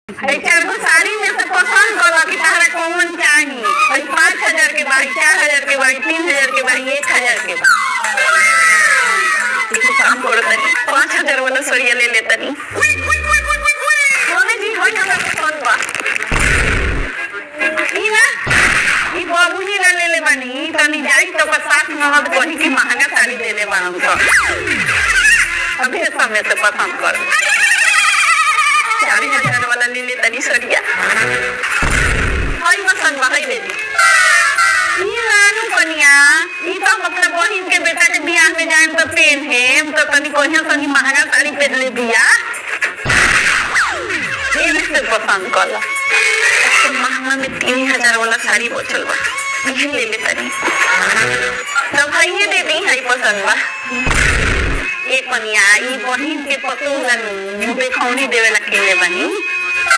भाई चार गो साड़ी में से पसंद करो कि तारा कौन चाहिए। भाई 5,000 के बारी, 4,000 के बारी, 3,000 के बारी, 1,000 के बारी। काम करो तनी 5,000 वाला सड़िया ले ले तनी। सोने जी होई हमरा पसंद बा। ई ना ई बाबूजी ला ले ले बानी तनी जाई तो का साथ ननद कही कि महंगा साड़ी दे ले बान तो। अभी समय से पसंद कर 4,000 वाला ले ले तनी सड़िया। हाय पसंद बा, हाय ले ले। ई रानू कनिया ई तो मतलब बहिन के बेटा के बियाह में जाएम तो पेन है तो तनी कहियो तनी महंगा साड़ी पहन ले बिया। ये से पसंद कला तो महंगा में 3,000 वाला साड़ी बचल बा, ये ले ले तनी। तो भाई ये दे दी, हाय पसंद बा। एक कनिया ई बहिन के पतोह ला देखौनी देवे ला के ले बनी।